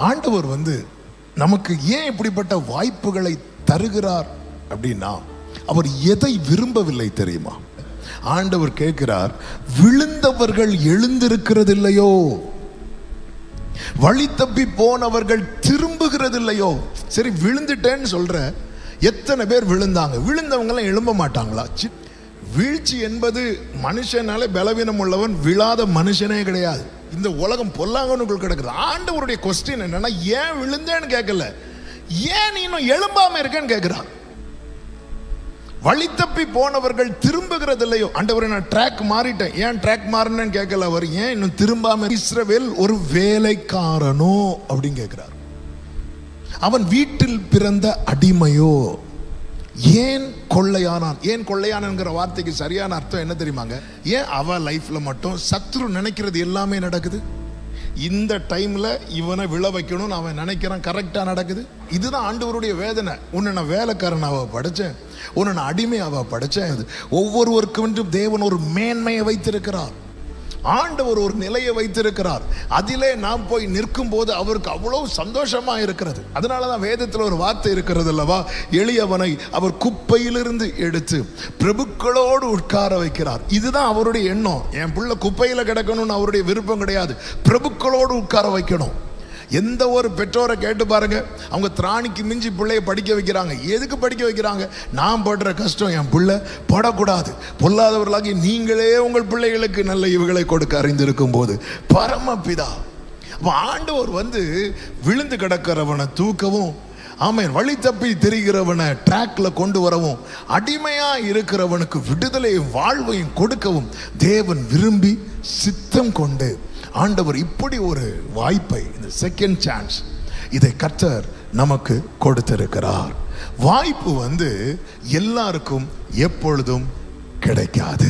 ஆண்டவர் நமக்கு ஏன் இப்படிப்பட்ட வாய்ப்புகளை தருகிறார் அப்படின்னா, அவர் எதை விரும்பவில்லை தெரியுமா? ஆண்டவர் கேட்கிறார், விழுந்தவர்கள் எழுந்திருக்கிறது இல்லையோ, வழி தப்பி போனவர்கள் திரும்புகிறது இல்லையோ. சரி, விழுந்துட்டேன்னு சொல்ற, எத்தனை பேர் விழுந்தாங்க? விழுந்தவங்க எல்லாம் எழும்ப மாட்டாங்களா? வீழ்ச்சி என்பது மனுஷனால பலவீனம் உள்ளவன் விழாத மனுஷனே கிடையாது. இந்த உலகம் பொல்லாங்கனுக்குள் கிடக்குது. ஆண்டவருடைய கொஸ்டின் என்னன்னா, ஏன் விழுந்தேன்னு கேட்கல, ஏன் நீ இன்னும் எழும்பாம இருக்கேன்னு கேட்கிறான். வழி தப்பி போனவர்கள் திரும்புகிறது இல்லையோ. ஆண்டவரை நான் ட்ராக் மாறிட்டேன், ஏன் ட்ராக் மாறினேன்னு கேட்கல. அவர் ஏன் இன்னும் திரும்பாம? இஸ்ரவேல் ஒரு வேலைக்காரனோ அப்படின்னு கேட்கிறார். அவன் வீட்டில் பிறந்த அடிமையோ, ஏன் கொள்ளையானான்? ஏன் கொள்ளையானங்கிற வார்த்தைக்கு சரியான அர்த்தம் என்ன தெரியுமாங்க? ஏன் அவ லைஃப்ல மட்டும் சத்ரு நினைக்கிறது எல்லாமே நடக்குது? இந்த டைம்ல இவனை விழ வைக்கணும்னு அவன் நினைக்கிறான், கரெக்டா நடக்குது. இதுதான் ஆண்டவருடைய வேதனை. உன்னை நான் வேலைக்காரனாவ படைச்சேன், உன்னை நான் அடிமையாவ படைச்சேன். ஒவ்வொருவருக்கும் தேவன் ஒரு மேன்மையை வைத்திருக்கிறார். ஆண்டவர் ஒரு நிலையை வைத்திருக்கிறார். அதிலே நாம் போய் நிற்கும் போது அவருக்கு அவ்வளவு சந்தோஷமா இருக்கிறது. அதனாலதான் வேதத்தில் ஒரு வார்த்தை இருக்கிறது அல்லவா, எளியவனை அவர் குப்பையிலிருந்து எடுத்து பிரபுக்களோடு உட்கார வைக்கிறார். இதுதான் அவருடைய எண்ணம். என் பிள்ளை குப்பையில கிடக்கணும்னு அவருடைய விருப்பம் கிடையாது, பிரபுக்களோடு உட்கார வைக்கணும். எந்த ஒரு பெற்றோரை கேட்டு பாருங்க, அவங்க திராணிக்கு மிஞ்சி பிள்ளைய படிக்க வைக்கிறாங்க. எதுக்கு படிக்க வைக்கிறாங்க? நான் படுற கஷ்டம் என் பிள்ளை படக்கூடாது. பொல்லாதவர்களாகி நீங்களே உங்கள் பிள்ளைகளுக்கு நல்ல இவுகளை கொடுக்க அறிந்திருக்கும் போது பரமபிதா. ஆண்டவர் விழுந்து கிடக்கிறவனை தூக்கவும், ஆமென், வழி தப்பி தெரிகிறவனை ட்ராக்ல கொண்டு வரவும், அடிமையா இருக்கிறவனுக்கு விடுதலையும் வாழ்வையும் கொடுக்கவும் தேவன் விரும்பி சித்தம் கொண்டு ஆண்டவர் இப்படி ஒரு வாய்ப்பை, இந்த செகண்ட் சான்ஸ், இதை கர்த்தர் நமக்கு கொடுத்திருக்கிறார். வாய்ப்பு எல்லாருக்கும் எப்பொழுதும் கிடைக்காது.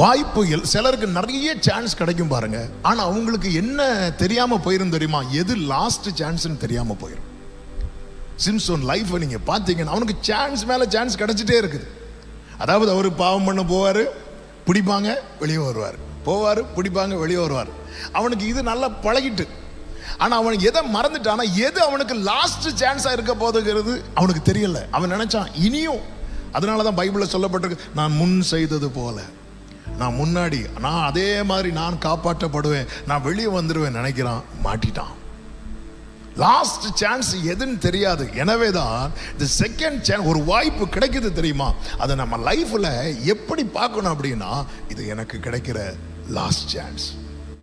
வாய்ப்பு சிலருக்கு நிறைய சான்ஸ் கிடைக்கும் பாருங்க. ஆனா அவங்களுக்கு என்ன தெரியாம போயிரும் தெரியுமா? எது லாஸ்ட் சான்ஸ்னு தெரியாம போயிரும். சிம்சோன் லைஃப் நீங்க பாத்தீங்கன்னா, அவனுக்கு சான்ஸ் மேல சான்ஸ் கிடைச்சிட்டே இருக்குது. அதாவது அவரு பாவம் பண்ண போவாரு, பிடிப்பாங்க, வெளியே வருவார், போவாரு, பிடிப்பாங்க, வெளியே வருவார். அவனுக்கு இது நல்லா பழகிட்டு. ஆனா அவனுக்கு எதை மறந்துட்டானா, எது அவனுக்கு லாஸ்ட் சான்ஸா இருக்க போதுங்கிறது அவனுக்கு தெரியல. அவன் நினைச்சான் இனியும். அதனாலதான் பைபிள்ல சொல்லப்பட்டிருக்கு, நான் முன் செய்தது போல, நான் முன்னாடி, நான் அதே மாதிரி நான் காப்பாற்றப்படுவேன், நான் வெளியே வந்துடுவேன் நினைக்கிறான். மாட்டிட்டான். லாஸ்ட் சான்ஸ் எதுன்னு தெரியாது. எனவே தான் இந்த செகண்ட் சான்ஸ், ஒரு வாய்ப்பு கிடைக்குது தெரியுமா? அதை நம்ம லைஃப்ல எப்படி பார்க்கணும் அப்படின்னா, இது எனக்கு கிடைக்கிற லாஸ்ட் சான்ஸ்.